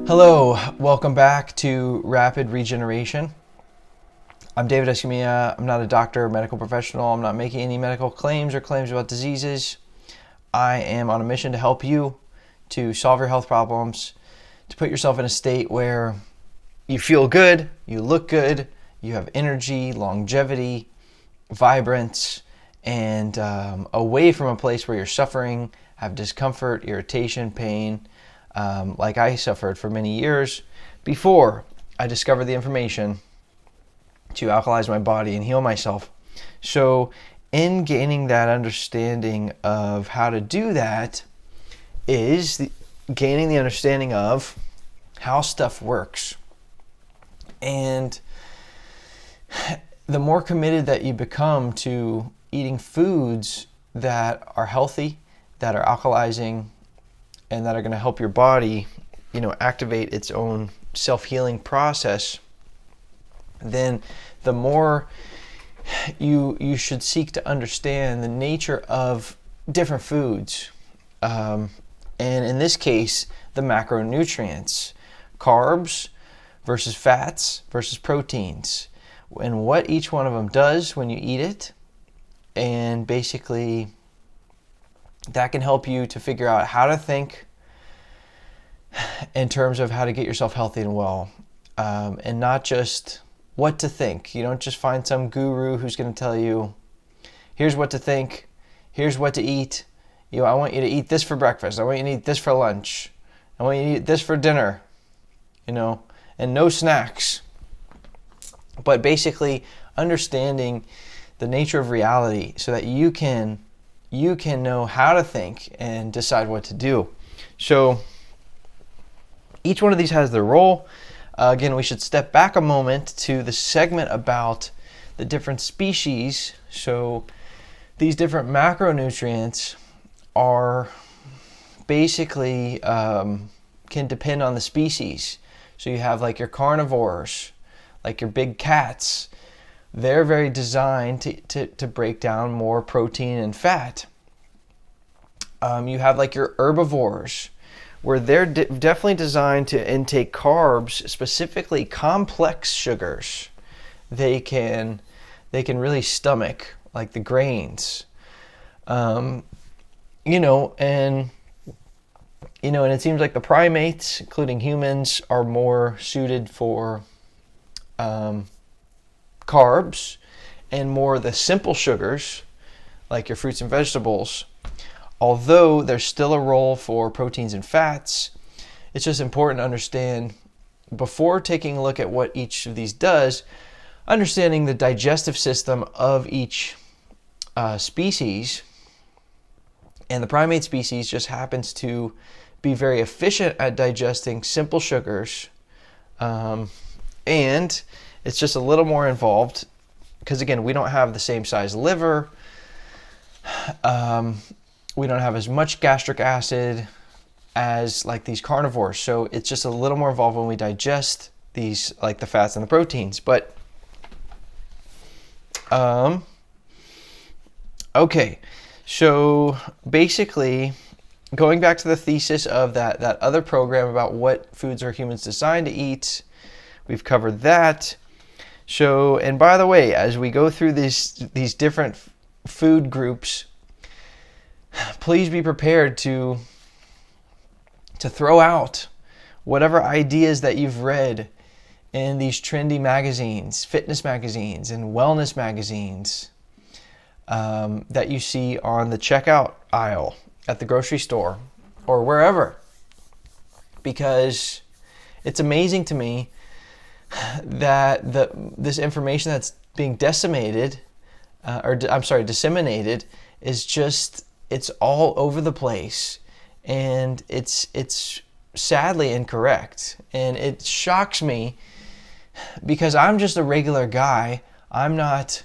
Hello, welcome back to Rapid Regeneration. I'm David Escamilla. I'm not a doctor or medical professional. I'm not making any medical claims or claims about diseases. I am on a mission to help you to solve your health problems, to put yourself in a state where you feel good, you look good, you have energy, longevity, vibrance, and away from a place where you're suffering, have discomfort, irritation, pain, like I suffered for many years before I discovered the information to alkalize my body and heal myself. So in gaining that understanding of how to do that is gaining the understanding of how stuff works. And the more committed that you become to eating foods that are healthy, that are alkalizing, and that are going to help your body, activate its own self-healing process, then the more you should seek to understand the nature of different foods. And in this case, the macronutrients, carbs versus fats versus proteins, and what each one of them does when you eat it. And basically, that can help you to figure out how to think in terms of how to get yourself healthy and well, and not just what to think. You don't just find some guru who's going to tell you, here's what to think, here's what to eat. I want you to eat this for breakfast. I want you to eat this for lunch. I want you to eat this for dinner, and no snacks. But basically understanding the nature of reality so that you can know how to think and decide what to do. So each one of these has their role. Again, we should step back a moment to the segment about the different species. So these different macronutrients are basically can depend on the species. So you have like your carnivores, like your big cats. They're very designed to break down more protein and fat. You have like your herbivores, where they're definitely designed to intake carbs, specifically complex sugars. They can really stomach like the grains, and it seems like the primates, including humans, are more suited for carbs and more the simple sugars like your fruits and vegetables. Although there's still a role for proteins and fats, it's just important to understand before taking a look at what each of these does, understanding the digestive system of each species. And the primate species just happens to be very efficient at digesting simple sugars, and it's just a little more involved because, again, we don't have the same size liver. We don't have as much gastric acid as like these carnivores. So it's just a little more involved when we digest these, like the fats and the proteins. But, okay. So basically, going back to the thesis of that other program about what foods are humans designed to eat, we've covered that. So, and by the way, as we go through these different food groups, please be prepared to throw out whatever ideas that you've read in these trendy magazines, fitness magazines and wellness magazines, that you see on the checkout aisle at the grocery store or wherever. Because it's amazing to me that this information that's being disseminated is just, it's all over the place, and it's sadly incorrect. And it shocks me because I'm just a regular guy. I'm not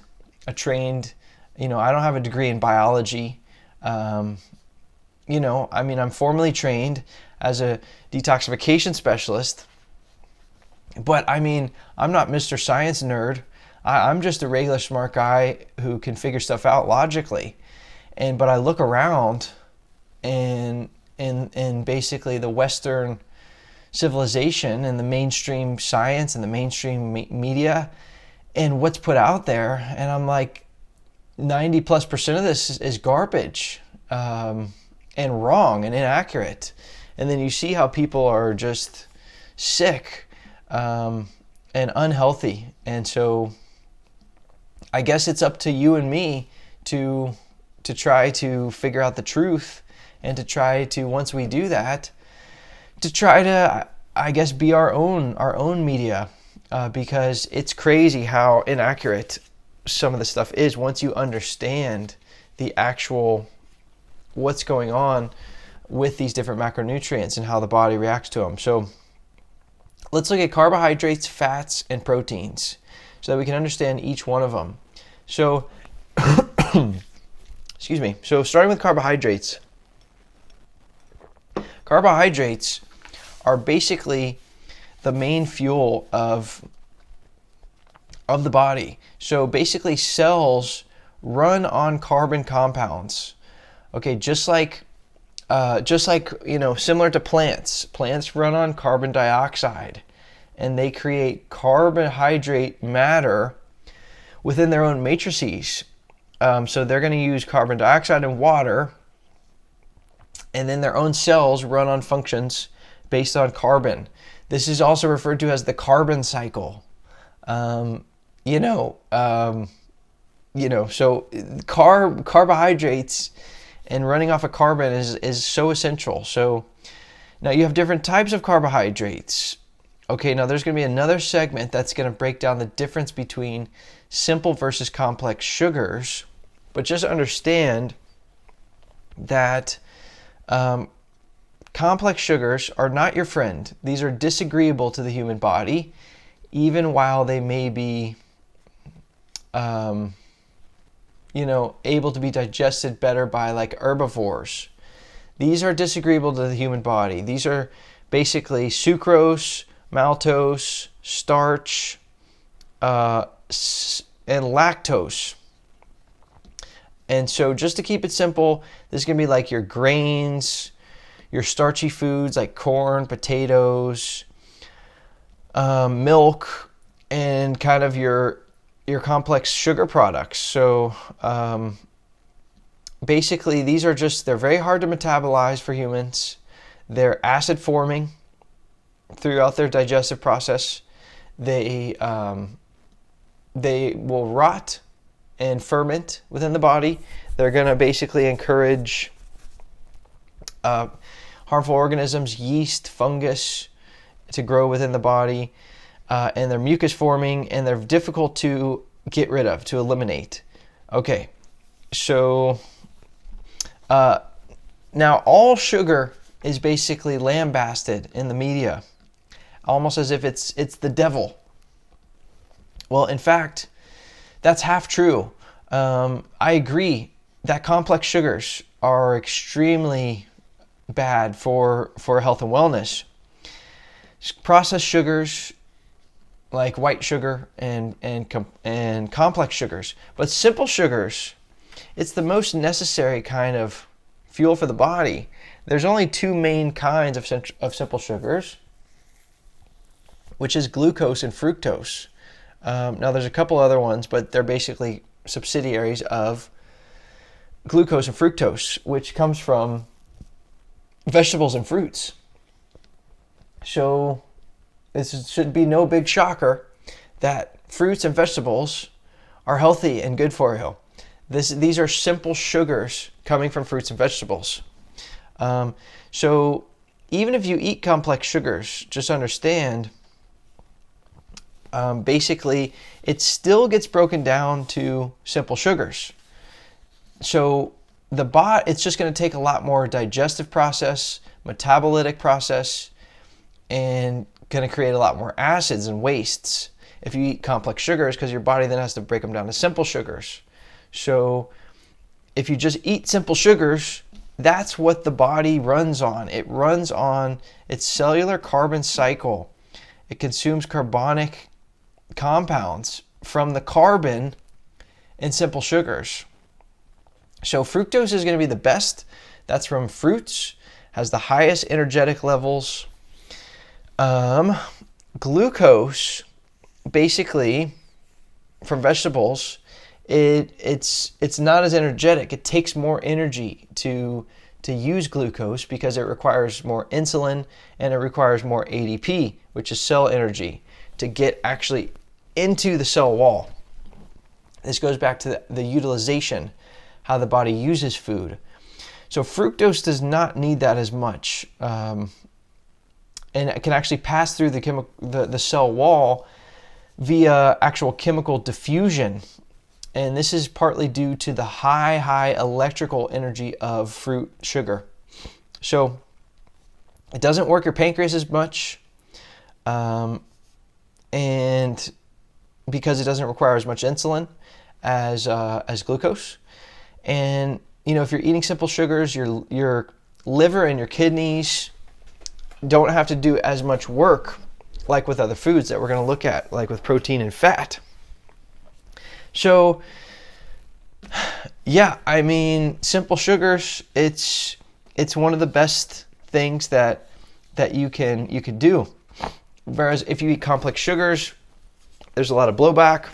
a trained, I don't have a degree in biology. I'm formally trained as a detoxification specialist, but I'm not Mr. Science nerd. I'm just a regular smart guy who can figure stuff out logically. But I look around and basically the Western civilization and the mainstream science and the mainstream media and what's put out there. And I'm like, 90+% of this is garbage, and wrong and inaccurate. And then you see how people are just sick, and unhealthy. And so I guess it's up to you and me to try to figure out the truth, and to try to, once we do that, to try to, I guess, be our own media, because it's crazy how inaccurate some of the stuff is once you understand the actual what's going on with these different macronutrients and how the body reacts to them. So let's look at carbohydrates, fats, and proteins so that we can understand each one of them. So, excuse me. So starting with carbohydrates. Carbohydrates are basically the main fuel of the body. So basically cells run on carbon compounds. Okay, just like similar to plants. Plants run on carbon dioxide, and they create carbohydrate matter within their own matrices. So they're going to use carbon dioxide and water, and then their own cells run on functions based on carbon. This is also referred to as the carbon cycle. So carbohydrates and running off of carbon is so essential. So now you have different types of carbohydrates. Okay, now there's going to be another segment that's going to break down the difference between simple versus complex sugars. But just understand that complex sugars are not your friend. These are disagreeable to the human body, even while they may be able to be digested better by like herbivores. These are disagreeable to the human body. These are basically sucrose, maltose, starch, and lactose. And so just to keep it simple, this is going to be like your grains, your starchy foods like corn, potatoes, milk, and kind of your complex sugar products. So basically these are they're very hard to metabolize for humans. They're acid forming throughout their digestive process. They will rot and ferment within the body. They're going to basically encourage harmful organisms, yeast, fungus, to grow within the body. And they're mucus forming, and they're difficult to get rid of, to eliminate. Okay, so now all sugar is basically lambasted in the media, almost as if it's the devil. Well, in fact, that's half true. I agree that complex sugars are extremely bad for health and wellness. Processed sugars like white sugar and complex sugars, but simple sugars, it's the most necessary kind of fuel for the body. There's only two main kinds of simple sugars, which is glucose and fructose. Now there's a couple other ones, but they're basically subsidiaries of glucose and fructose, which comes from vegetables and fruits. So this should be no big shocker that fruits and vegetables are healthy and good for you. These are simple sugars coming from fruits and vegetables. So even if you eat complex sugars, just understand, basically it still gets broken down to simple sugars. So it's just going to take a lot more digestive process, metabolitic process, and going to create a lot more acids and wastes if you eat complex sugars, because your body then has to break them down to simple sugars. So if you just eat simple sugars, that's what the body runs on. It runs on its cellular carbon cycle. It consumes carbonic compounds from the carbon in simple sugars. So fructose is going to be the best. That's from fruits, has the highest energetic levels. Um, Glucose, basically, from vegetables, it's not as energetic. It takes more energy to use glucose because it requires more insulin and it requires more ADP, which is cell energy, to get actually into the cell wall. This goes back to the utilization, how the body uses food. So fructose does not need that as much, and it can actually pass through the cell wall via actual chemical diffusion. And this is partly due to the high electrical energy of fruit sugar. So it doesn't work your pancreas as much, and because it doesn't require as much insulin as glucose. And if you're eating simple sugars, your liver and your kidneys don't have to do as much work like with other foods that we're going to look at, like with protein and fat. So, yeah, I mean, simple sugars, it's one of the best things that you can do. Whereas if you eat complex sugars, there's a lot of blowback.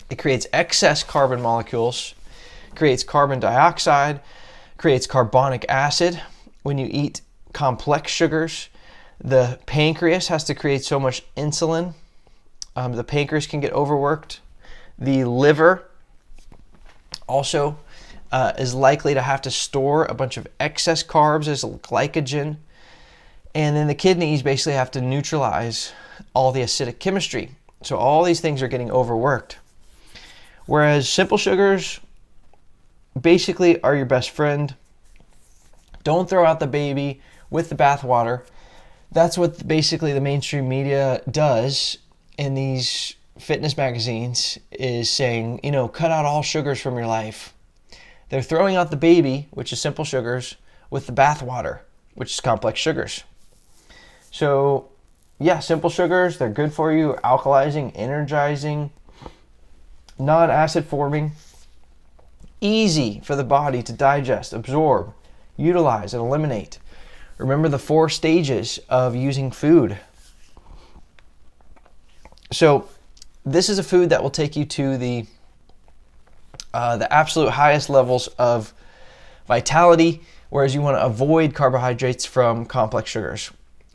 It creates excess carbon molecules, creates carbon dioxide, creates carbonic acid. When you eat complex sugars, the pancreas has to create so much insulin. The pancreas can get overworked. The liver also is likely to have to store a bunch of excess carbs as glycogen. And then the kidneys basically have to neutralize all the acidic chemistry. So all these things are getting overworked. Whereas simple sugars basically are your best friend. Don't throw out the baby with the bathwater. That's what basically the mainstream media does in these fitness magazines, is saying, cut out all sugars from your life. They're throwing out the baby, which is simple sugars, with the bathwater, which is complex sugars. So, yeah, simple sugars, they're good for you, alkalizing, energizing, non-acid forming, easy for the body to digest, absorb, utilize, and eliminate. Remember the 4 stages of using food. So this is a food that will take you to the absolute highest levels of vitality, whereas you want to avoid carbohydrates from complex sugars.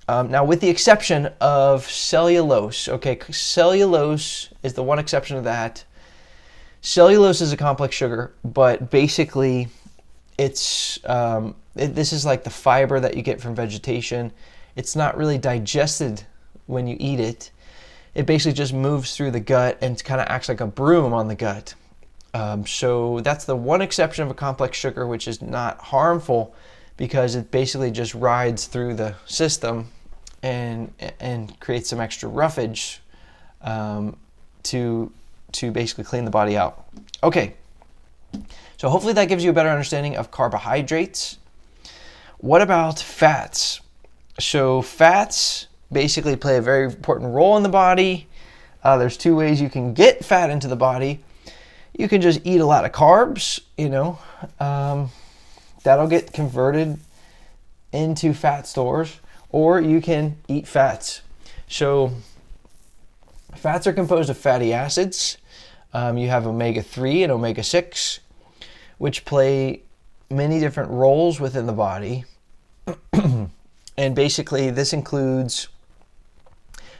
Now, with the exception of cellulose, okay, cellulose is the one exception to that. Cellulose is a complex sugar, but basically this is like the fiber that you get from vegetation. It's not really digested when you eat it. It basically just moves through the gut and kind of acts like a broom on the gut. So that's the one exception of a complex sugar, which is not harmful because it basically just rides through the system and creates some extra roughage to basically clean the body out. Okay, so hopefully that gives you a better understanding of carbohydrates. What about fats? So fats basically play a very important role in the body. There's 2 ways you can get fat into the body. You can just eat a lot of carbs, that'll get converted into fat stores, or you can eat fats. So fats are composed of fatty acids. You have omega-3 and omega-6, which play many different roles within the body. And basically this includes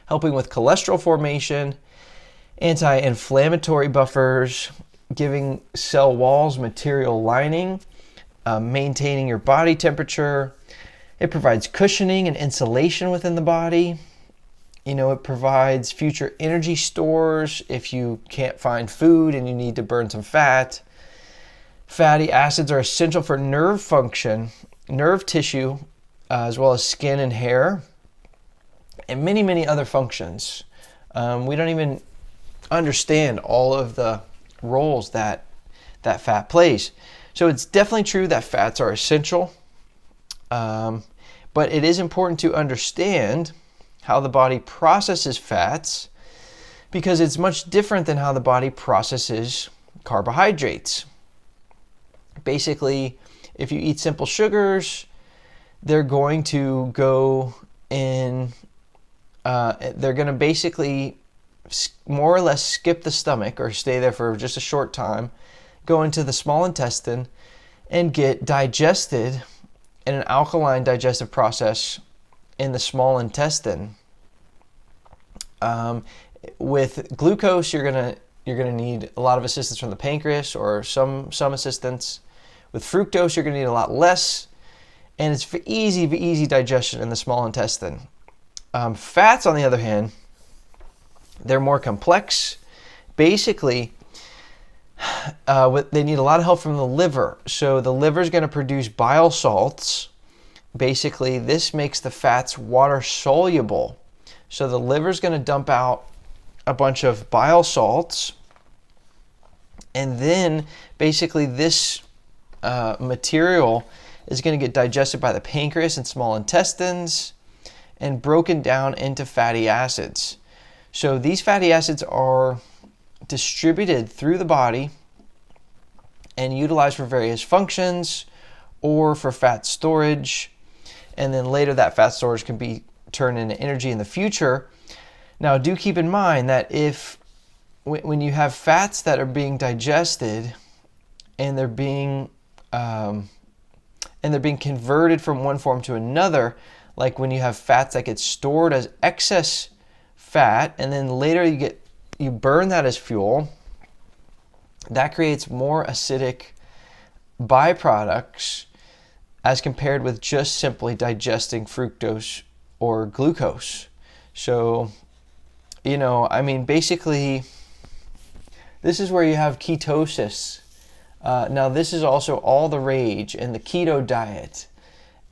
helping with cholesterol formation, anti-inflammatory buffers, giving cell walls material lining, maintaining your body temperature. It provides cushioning and insulation within the body. It provides future energy stores if you can't find food and you need to burn some fat. Fatty acids are essential for nerve function, nerve tissue, as well as skin and hair, and many other functions. We don't even understand all of the roles that fat plays. So it's definitely true that fats are essential, but it is important to understand how the body processes fats, because it's much different than how the body processes carbohydrates. Basically, if you eat simple sugars, they're going to go in they're going to basically more or less skip the stomach or stay there for just a short time, go into the small intestine, and get digested in an alkaline digestive process in the small intestine. With glucose, you're gonna need a lot of assistance from the pancreas or some assistance. With fructose, you're gonna need a lot less, and it's for easy digestion in the small intestine. Fats, on the other hand, they're more complex. Basically, they need a lot of help from the liver. So the liver is going to produce bile salts. Basically, this makes the fats water soluble. So the liver is going to dump out a bunch of bile salts, and then basically this material is going to get digested by the pancreas and small intestines and broken down into fatty acids. So these fatty acids are distributed through the body and utilized for various functions or for fat storage. And then later that fat storage can be turned into energy in the future. Now, do keep in mind that when you have fats that are being digested and they're being converted from one form to another, like when you have fats that get stored as excess fat and then later you burn that as fuel, that creates more acidic byproducts as compared with just simply digesting fructose or glucose. So, basically, this is where you have ketosis. Now, this is also all the rage in the keto diet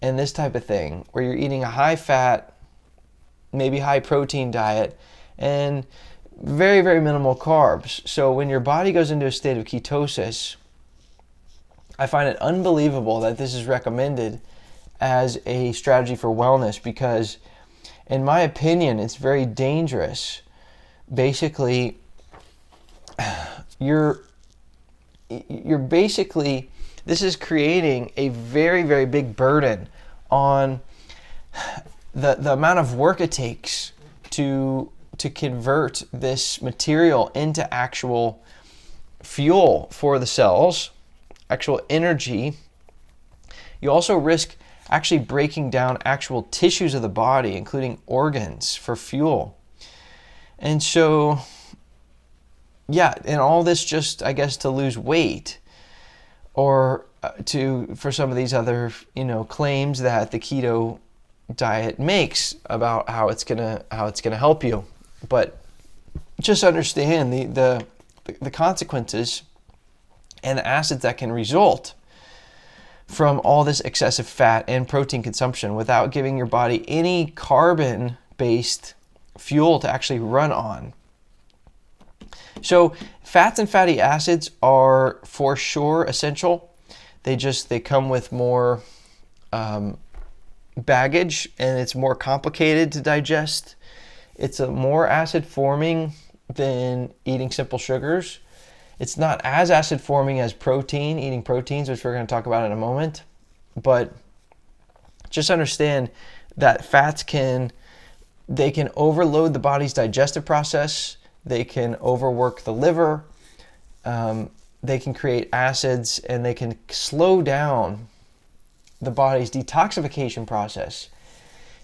and this type of thing, where you're eating a high-fat, maybe high-protein diet and very, very minimal carbs. So when your body goes into a state of ketosis, I find it unbelievable that this is recommended as a strategy for wellness because, in my opinion, it's very dangerous. Basically, this is creating a very, very big burden on the amount of work it takes to convert this material into actual fuel for the cells, actual energy. You also risk actually breaking down actual tissues of the body, including organs, for fuel. And so, and all this just, I guess, to lose weight or for some of these other, claims that the keto diet makes about how it's gonna help you. But just understand the consequences and the acids that can result from all this excessive fat and protein consumption without giving your body any carbon-based fuel to actually run on. So fats and fatty acids are for sure essential. They come with more baggage, and it's more complicated to digest. It's more acid forming than eating simple sugars. It's not as acid forming as eating proteins, which we're going to talk about in a moment. But just understand that fats can overload the body's digestive process. They can overwork the liver. They can create acids, and they can slow down the body's detoxification process.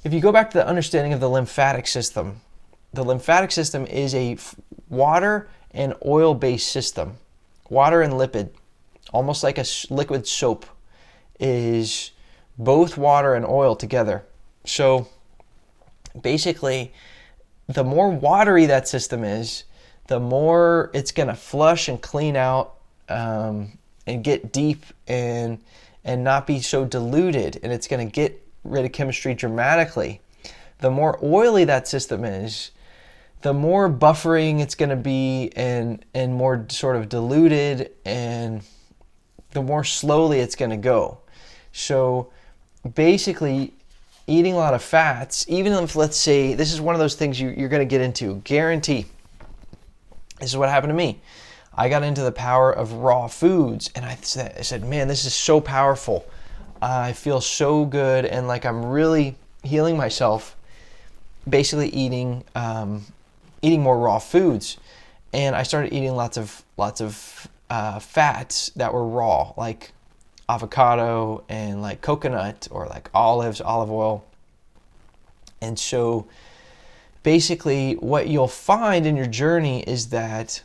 If you go back to the understanding of the lymphatic system is a water and oil-based system. Water and lipid, almost like a liquid soap, is both water and oil together. So basically, the more watery that system is, the more it's going to flush and clean out and get deep and not be so diluted, and it's going to get rid of chemistry dramatically. The more oily that system is, the more buffering it's going to be and more sort of diluted, and the more slowly it's going to go. So basically, eating a lot of fats, even if, let's say, this is one of those things you're going to get into, guarantee. This is what happened to me. I got into the power of raw foods, and I said, man, this is so powerful. I feel so good, and like I'm really healing myself. basically eating more raw foods, and I started eating lots of fats that were raw, like avocado and like coconut or like olive oil. And so basically what you'll find in your journey is that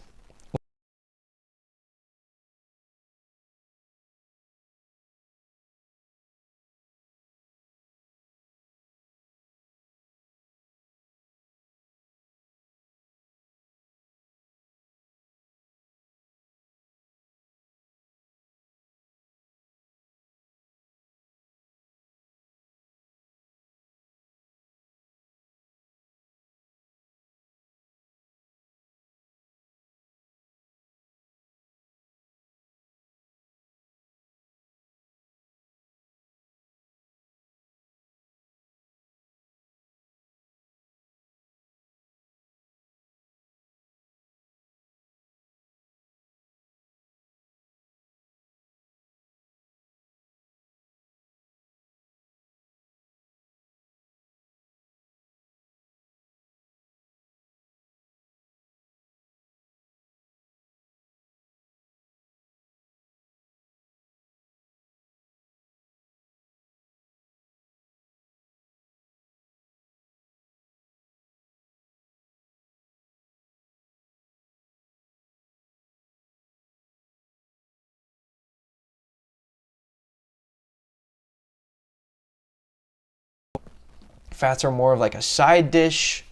fats are more of like a side dish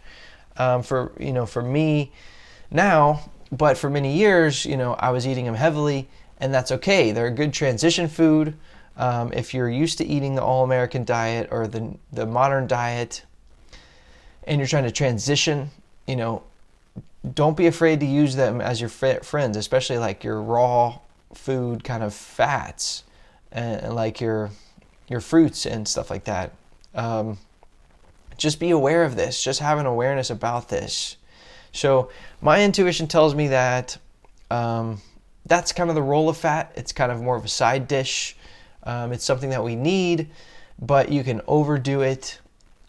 for me now, but for many years, I was eating them heavily, and that's okay. They're a good transition food. If you're used to eating the all-American diet or the modern diet, and you're trying to transition, don't be afraid to use them as your friends, especially like your raw food kind of fats, and like your fruits and stuff like that. Just be aware of this. Just have an awareness about this. So my intuition tells me that that's kind of the role of fat. It's kind of more of a side dish. It's something that we need, but you can overdo it,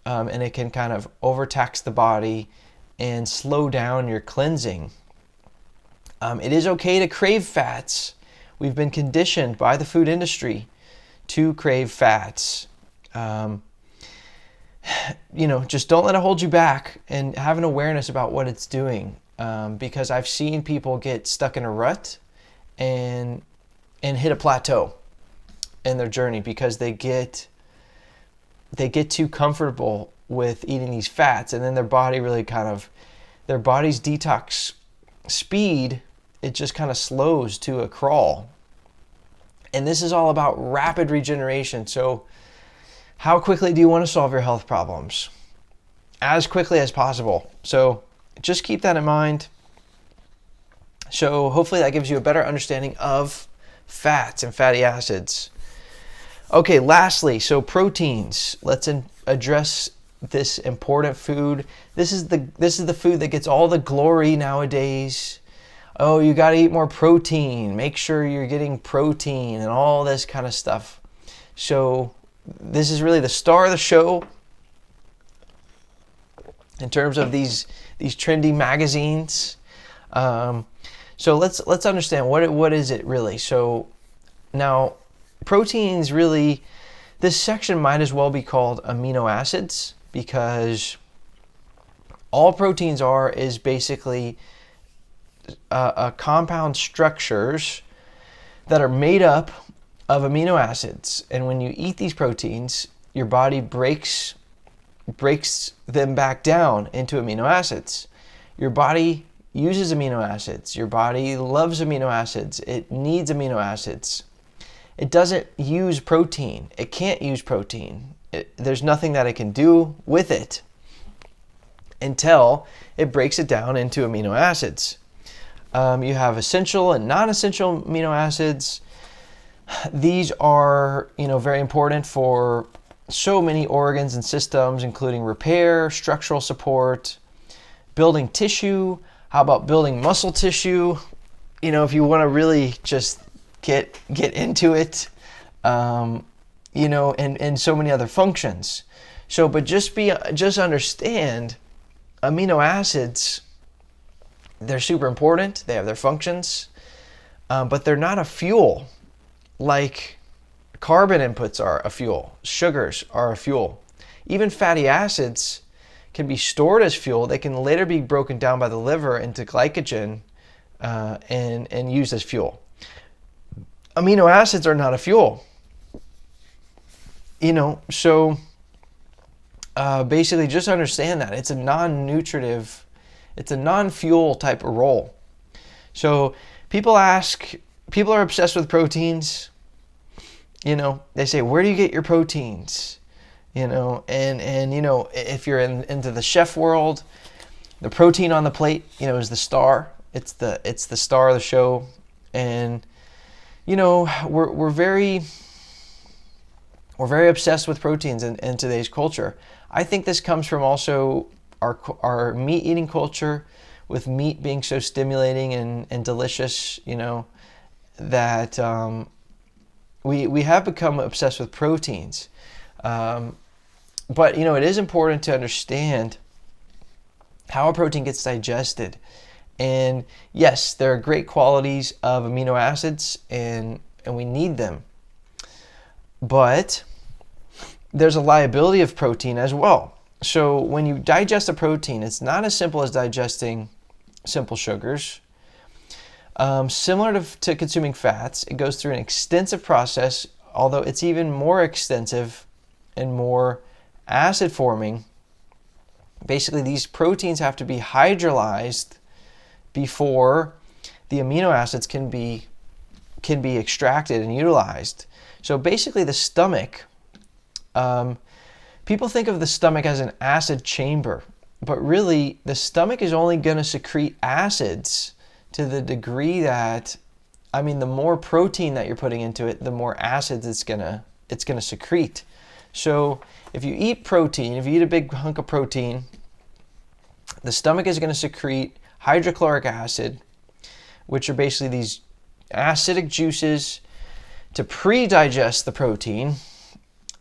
and it can kind of overtax the body and slow down your cleansing. It is okay to crave fats. We've been conditioned by the food industry to crave fats. Just don't let it hold you back, and have an awareness about what it's doing. Because I've seen people get stuck in a rut and hit a plateau in their journey because they get too comfortable with eating these fats, and then their body's detox speed, it just kind of slows to a crawl. And this is all about rapid regeneration. So how quickly do you want to solve your health problems? As quickly as possible. So just keep that in mind. So hopefully that gives you a better understanding of fats and fatty acids. Okay, lastly, so proteins. Let's address this important food. This is the food that gets all the glory nowadays. Oh, you got to eat more protein. Make sure you're getting protein and all this kind of stuff. So this is really the star of the show in terms of these trendy magazines. So let's understand what is it really. So now proteins, really, this section might as well be called amino acids, because all proteins is basically a compound structures that are made up of amino acids. And when you eat these proteins, your body breaks them back down into amino acids. Your body uses amino acids. Your body loves amino acids. It needs amino acids. It doesn't use protein. It can't use protein. There's nothing that it can do with it until it breaks it down into amino acids. You have essential and non-essential amino acids. These are, very important for so many organs and systems, including repair, structural support, building tissue. How about building muscle tissue? If you want to really just get into it, and so many other functions. So, but just understand, amino acids, they're super important. They have their functions, but they're not a fuel like carbon inputs are a fuel. Sugars are a fuel. Even fatty acids can be stored as fuel. They can later be broken down by the liver into glycogen and used as fuel. Amino acids are not a fuel. So basically just understand that. It's a non-nutritive, it's a non-fuel type of role. So people are obsessed with proteins. They say, where do you get your proteins? And if you're into the chef world, the protein on the plate, is the star. It's the star of the show. And, we're very obsessed with proteins in today's culture. I think this comes from also our meat eating culture, with meat being so stimulating and delicious, that we have become obsessed with proteins. But, it is important to understand how a protein gets digested. And yes, there are great qualities of amino acids, and we need them. But there's a liability of protein as well. So when you digest a protein, it's not as simple as digesting simple sugars. Similar to consuming fats, it goes through an extensive process, although it's even more extensive and more acid forming. Basically, these proteins have to be hydrolyzed before the amino acids can be extracted and utilized. So basically the stomach, people think of the stomach as an acid chamber, but really the stomach is only going to secrete acids to the degree that, the more protein that you're putting into it, the more acids it's gonna secrete. So if you eat protein, if you eat a big hunk of protein, the stomach is going to secrete hydrochloric acid, which are basically these acidic juices to pre-digest the protein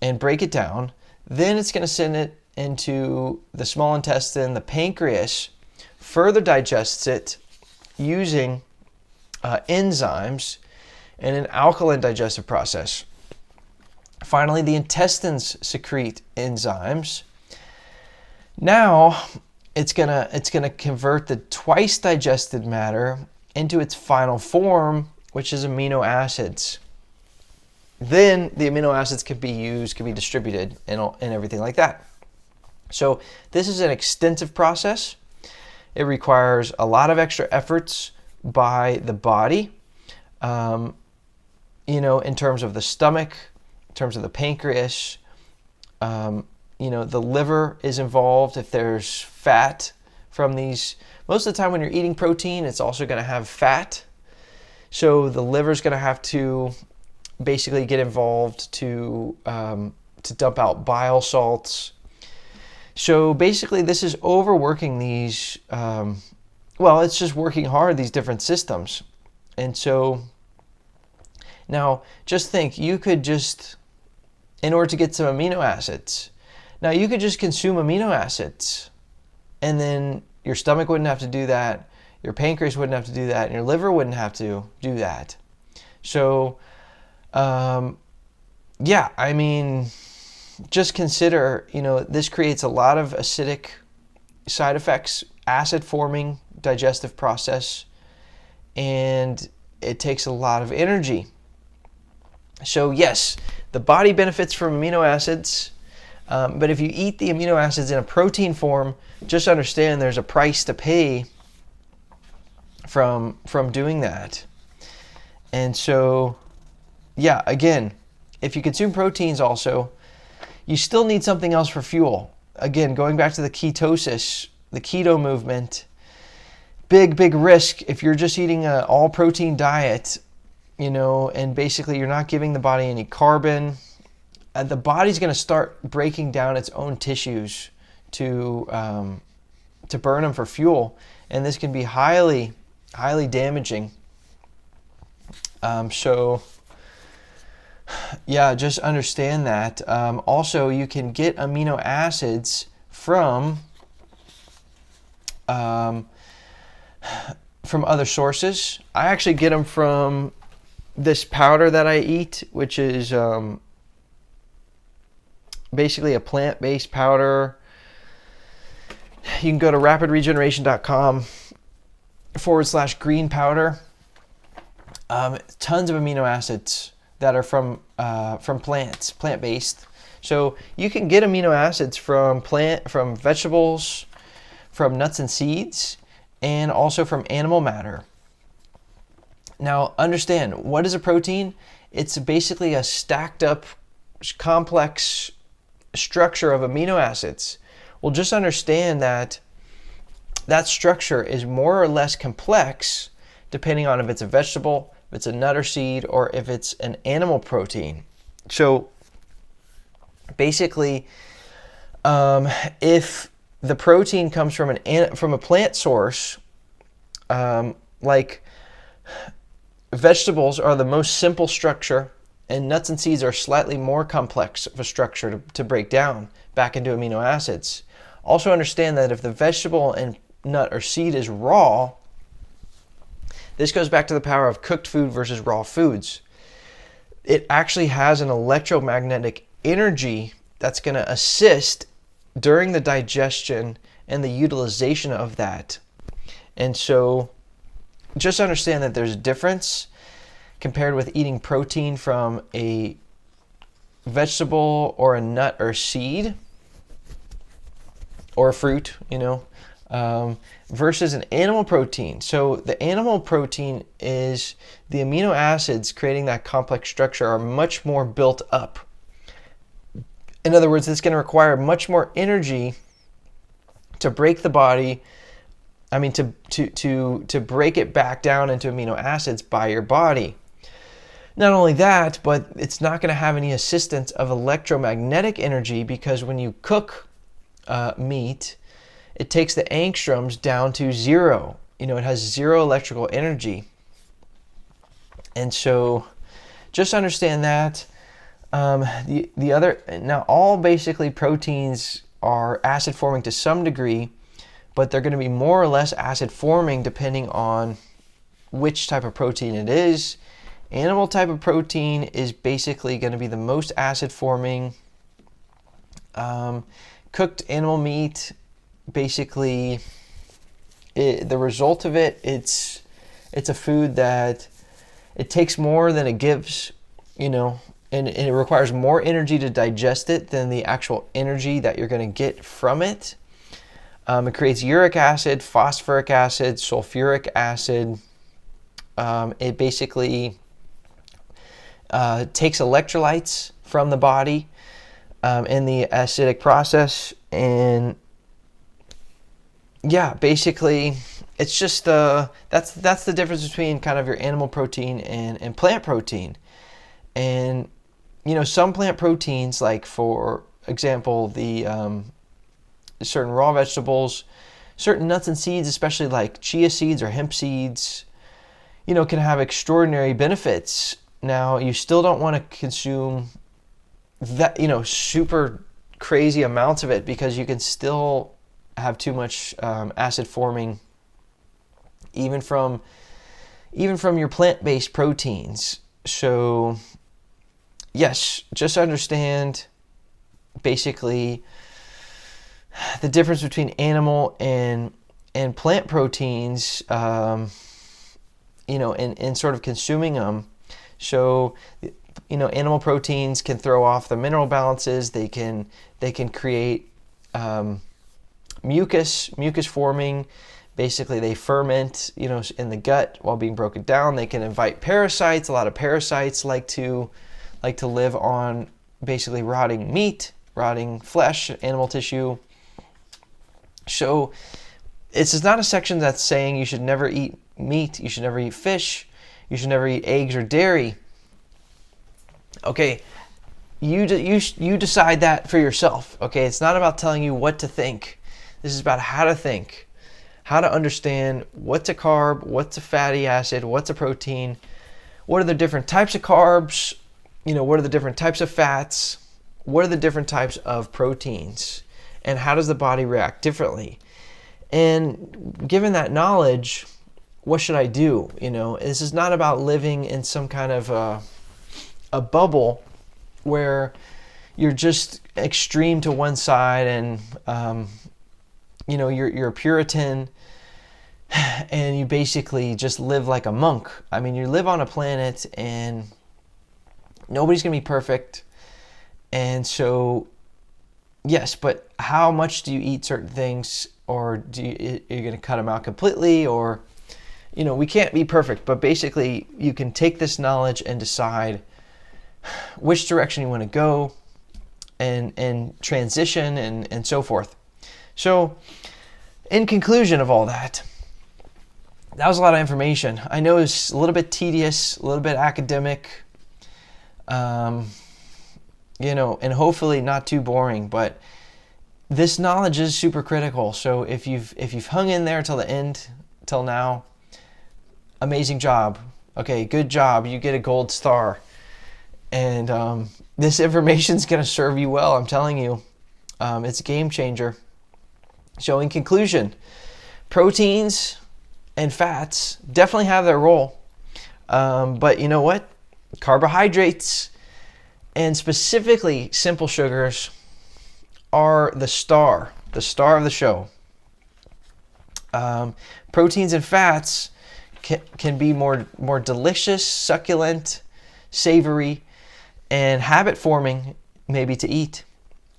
and break it down. Then it's going to send it into the small intestine. The pancreas further digests it using enzymes and an alkaline digestive process. Finally, the intestines secrete enzymes. Now, it's gonna convert the twice digested matter into its final form, which is amino acids. Then the amino acids can be used, can be distributed, and everything like that. So this is an extensive process. It requires a lot of extra efforts by the body, in terms of the stomach, in terms of the pancreas. The liver is involved if there's fat from these. Most of the time when you're eating protein, it's also going to have fat. So the liver's going to have to basically get involved to dump out bile salts. So basically this is overworking these, it's just working hard, these different systems. And so now just think, you could just, in order to get some amino acids, now you could just consume amino acids and then your stomach wouldn't have to do that, your pancreas wouldn't have to do that, and your liver wouldn't have to do that. So, just consider, this creates a lot of acidic side effects, acid forming digestive process, and it takes a lot of energy. So yes, the body benefits from amino acids, but if you eat the amino acids in a protein form, just understand there's a price to pay from doing that. And so, again, if you consume proteins also, you still need something else for fuel. Again, going back to the ketosis, the keto movement, big risk if you're just eating an all protein diet, and basically you're not giving the body any carbon. The body's going to start breaking down its own tissues to burn them for fuel, and this can be highly damaging. So Yeah, just understand that. Also, you can get amino acids um, from other sources. I actually get them from this powder that I eat, which is basically a plant-based powder. You can go to rapidregeneration.com/green powder. Tons of amino acids that are from plants, plant-based. So you can get amino acids from vegetables, from nuts and seeds, and also from animal matter. Now understand, what is a protein? It's basically a stacked up complex structure of amino acids. Well, just understand that that structure is more or less complex depending on if it's a vegetable, if it's a nut or seed, or if it's an animal protein. So basically, if the protein comes from a plant source, like vegetables are the most simple structure, and nuts and seeds are slightly more complex of a structure to break down back into amino acids. Also understand that if the vegetable and nut or seed is raw, this goes back to the power of cooked food versus raw foods. It actually has an electromagnetic energy that's going to assist during the digestion and the utilization of that. And so just understand that there's a difference compared with eating protein from a vegetable or a nut or seed or a fruit, versus an animal protein. So the animal protein is the amino acids creating that complex structure are much more built up. In other words, it's going to require much more energy to break the body. To break it back down into amino acids by your body. Not only that, but it's not going to have any assistance of electromagnetic energy, because when you cook meat, it takes the angstroms down to zero. It has zero electrical energy. And so just understand that. Now all basically proteins are acid forming to some degree, but they're going to be more or less acid forming depending on which type of protein it is. Animal type of protein is basically going to be the most acid forming. Cooked animal meat, basically, the result of it's a food that it takes more than it gives, and it requires more energy to digest it than the actual energy that you're going to get from it. It creates uric acid, phosphoric acid, sulfuric acid. It basically takes electrolytes from the body in the acidic process. And yeah, basically, it's just that's the difference between kind of your animal protein and plant protein. And some plant proteins, like for example, the certain raw vegetables, certain nuts and seeds, especially like chia seeds or hemp seeds, can have extraordinary benefits. Now, you still don't want to consume that, super crazy amounts of it, because you can still have too much acid forming even from your plant-based proteins. So yes, just understand basically the difference between animal and plant proteins, and sort of consuming them. So, animal proteins can throw off the mineral balances. They can create mucus forming. Basically, they ferment, in the gut while being broken down. They can invite parasites. A lot of parasites like to live on basically rotting meat, rotting flesh, animal tissue. So this is not a section that's saying you should never eat meat, you should never eat fish, you should never eat eggs or dairy. Okay, you decide that for yourself. Okay, it's not about telling you what to think. This is about how to think, how to understand what's a carb, what's a fatty acid, what's a protein, what are the different types of carbs, what are the different types of fats? What are the different types of proteins? And how does the body react differently? And given that knowledge, what should I do? This is not about living in some kind of a bubble where you're just extreme to one side and, you're a Puritan and you basically just live like a monk. I mean, you live on a planet and nobody's going to be perfect. And so, yes, but how much do you eat certain things, or are you going to cut them out completely? Or, we can't be perfect, but basically you can take this knowledge and decide which direction you want to go and transition and so forth. So in conclusion of all that was a lot of information. I know it's a little bit tedious, a little bit academic, and hopefully not too boring, but this knowledge is super critical. So if you've hung in there till the end, till now, amazing job. Okay, good job. You get a gold star. And this information is going to serve you well. I'm telling you, it's a game changer. So in conclusion, proteins and fats definitely have their role. But you know what? Carbohydrates, and specifically simple sugars, are the star of the show. Proteins and fats can be more delicious, succulent, savory, and habit forming maybe to eat.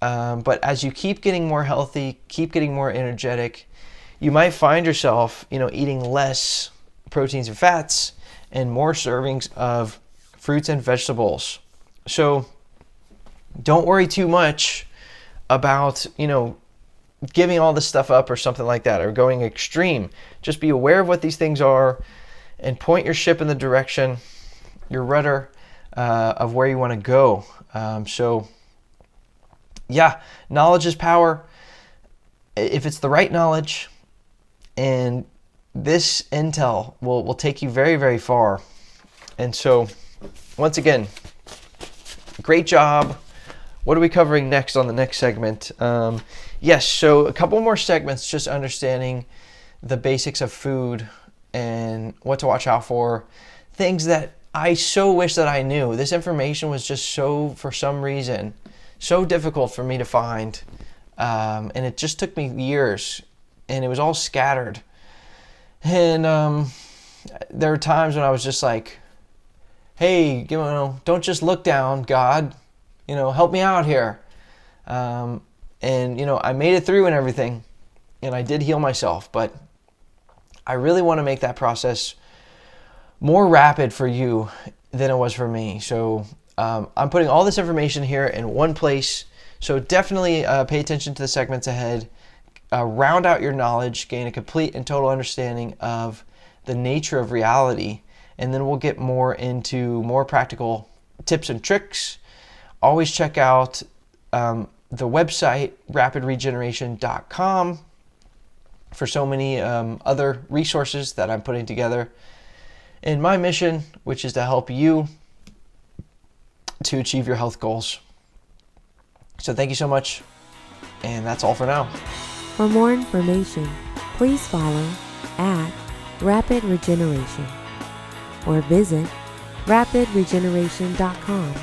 But as you keep getting more healthy, keep getting more energetic, you might find yourself, eating less proteins and fats and more servings of fruits and vegetables. So don't worry too much about, giving all this stuff up or something like that, or going extreme. Just be aware of what these things are and point your ship in the direction, your rudder, of where you want to go. Knowledge is power. If it's the right knowledge, and this intel will take you very, very far. And so, once again, great job. What are we covering next on the next segment? So a couple more segments, just understanding the basics of food and what to watch out for. Things that I so wish that I knew. This information was just for some reason, so difficult for me to find. And it just took me years, and it was all scattered. And there were times when I was just like, hey, don't just look down, God. Help me out here. And I made it through and everything, and I did heal myself, but I really want to make that process more rapid for you than it was for me. So I'm putting all this information here in one place. So definitely pay attention to the segments ahead. Round out your knowledge, gain a complete and total understanding of the nature of reality, and then we'll get more into more practical tips and tricks. Always check out the website, rapidregeneration.com, for so many other resources that I'm putting together in my mission, which is to help you to achieve your health goals. So thank you so much, and that's all for now. For more information, please follow @Rapid Regeneration or visit rapidregeneration.com.